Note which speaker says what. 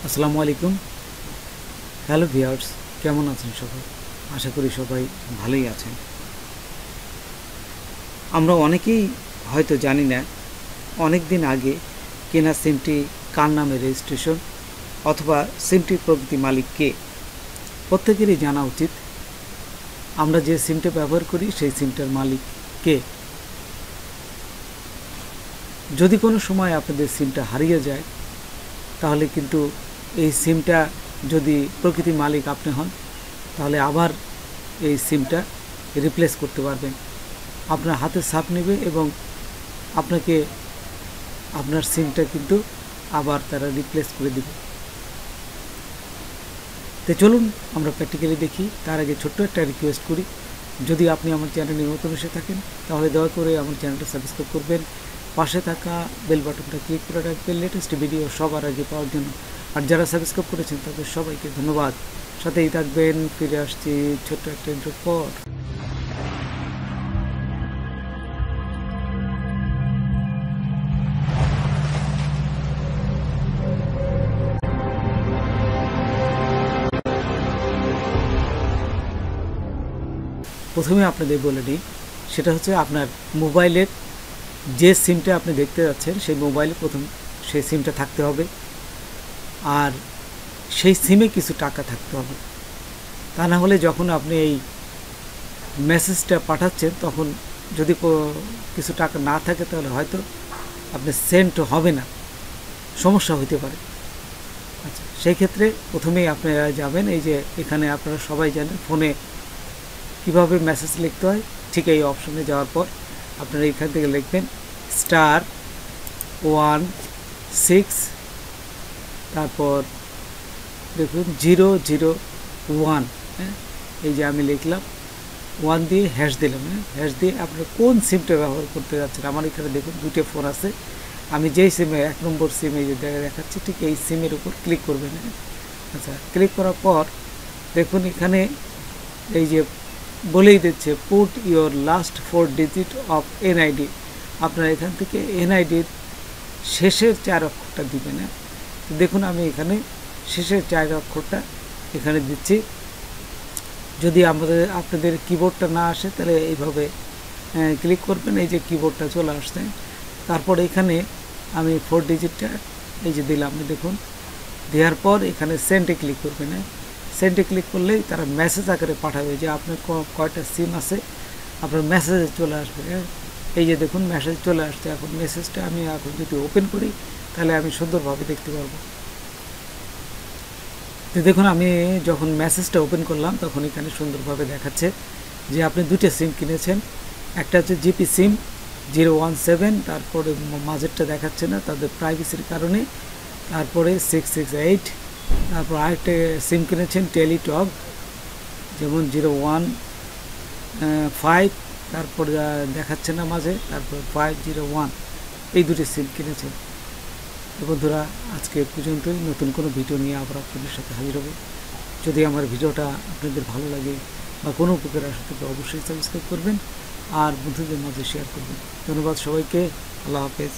Speaker 1: আসসালামু আলাইকুম। Hello viewers, কেমন আছেন সবাই? আশা করি সবাই ভালোই আছেন। আমরা অনেকেই হয়তো জানি না অনেক দিন আগে কেনা সিমটি কার নামে রেজিস্ট্রেশন অথবা সিমটির প্রকৃত মালিক কে। প্রত্যেকেরই জানা উচিত আমরা যে সিমটা ব্যবহার করি সেই সিমটার মালিক কে। যদি কোনো সময় আপনাদের সিমটা হারিয়ে যায় তাহলে কিন্তু এই সিমটা যদি প্রকৃত মালিক আপনি হন তাহলে আবার এই সিমটা রিপ্লেস করতে পারবেন। আপনার হাতে ছাপ নেবে এবং আপনাকে আপনার সিমটা কিন্তু আবার তারা রিপ্লেস করে দেবে। তো চলুন আমরা প্র্যাকটিক্যালি দেখি। তার আগে ছোট্ট একটা রিকোয়েস্ট করি, যদি আপনি আমার চ্যানেলে নতুন এসে থাকেন তাহলে দয়া করে আমার চ্যানেলটা সাবস্ক্রাইব করবেন, পাশে থাকা বেল বাটনটা ক্লিক করে রাখবেন লেটেস্ট ভিডিও সবার আগে পাওয়ার জন্য। আর যারা সাবস্ক্রাইব করেছেন তাদের সবাইকে ধন্যবাদ। সাথেই থাকবেন। ফিরে আসছি ছোট্ট একটা ইন্ট্রোর পর। প্রথমে আপনাদের বলে নিই, সেটা হচ্ছে আপনার মোবাইলের যে সিমটা আপনি দেখতে যাচ্ছেন সেই মোবাইলে প্রথম সেই সিমটা থাকতে হবে, আর সেই সিমে কিছু টাকা থাকতে হবে। তা না হলে যখন আপনি এই মেসেজটা পাঠাচ্ছেন তখন যদি কিছু টাকা না থাকে তাহলে হয়তো আপনি সেন্ড হবে না, সমস্যা হতে পারে। আচ্ছা, সেই ক্ষেত্রে প্রথমেই আপনারা যাবেন, এই যে এখানে আপনারা সবাই জানেন ফোনে কিভাবে মেসেজ লিখতে হয়, ঠিক এই অপশনে যাওয়ার পর আপনারা এখান থেকে লিখবেন *16, তারপর দেখুন 001। হ্যাঁ, এই যে আমি লিখলাম 1 দিয়ে হ্যাশ দিলাম। হ্যাশ দিয়ে আপনারা কোন সিমটা ব্যবহার করতে যাচ্ছেন। আমার এখানে দেখুন দুটো ফোন আছে, আমি যেই সিমে 1 নম্বর সিমে যে দেখাচ্ছি ঠিক এই সিমের উপর ক্লিক করবেন। আচ্ছা, ক্লিক করার পর দেখুন এখানে এই যে বলেই দিচ্ছে put your last 4 digit of NID. আপনারা এখান থেকে এনআইডির শেষের 4 অক্ষরটা দিবেন। দেখুন আমি এখানে শেষের 4 অক্ষরটা এখানে দিচ্ছি। যদি আপনাদের কিবোর্ডটা না আসে তাহলে এইভাবে ক্লিক করবেন, এই যে কিবোর্ডটা চলে আসছে। তারপর এখানে আমি 4 ডিজিটটা এই যে দিলাম, দেখুন দেওয়ার পর এখানে সেন্ডে ক্লিক করবেন। সেন্ডে ক্লিক করলেই তারা মেসেজ আকারে পাঠাবে যে আপনার কয়টা সিম আছে, আপনার মেসেজে চলে আসবে। এই যে দেখুন মেসেজ চলে আসছে। এখন মেসেজটা আমি এখন যদি ওপেন করি তাহলে আমি সুন্দরভাবে দেখতে পারবো। তো দেখুন আমি যখন মেসেজটা ওপেন করলাম তখন এখানে সুন্দরভাবে দেখাচ্ছে যে আপনি দুটো সিম কিনেছেন। একটা হচ্ছে জিপি সিম 017, তারপরে মাঝেরটা দেখাচ্ছে না তাদের প্রাইভেসির কারণে। তারপরে 668, তারপর আরেকটা সিম কিনেছেন টেলিটক যেমন 015, তারপরে দেখাচ্ছে না মাঝে, তারপর 501। এই দুটি সিম কিনেছেন। তো বন্ধুরা, আজকে পর্যন্তই। নতুন কোনো ভিডিও নিয়ে আবার আপনাদের সাথে হাজির হব। যদি আমার ভিডিওটা আপনাদের ভালো লাগে বা কোনো উপকার আসে তবে অবশ্যই সাবস্ক্রাইব করবেন আর বন্ধুদের মাঝে শেয়ার করবেন। ধন্যবাদ সবাইকে। আল্লাহ হাফেজ।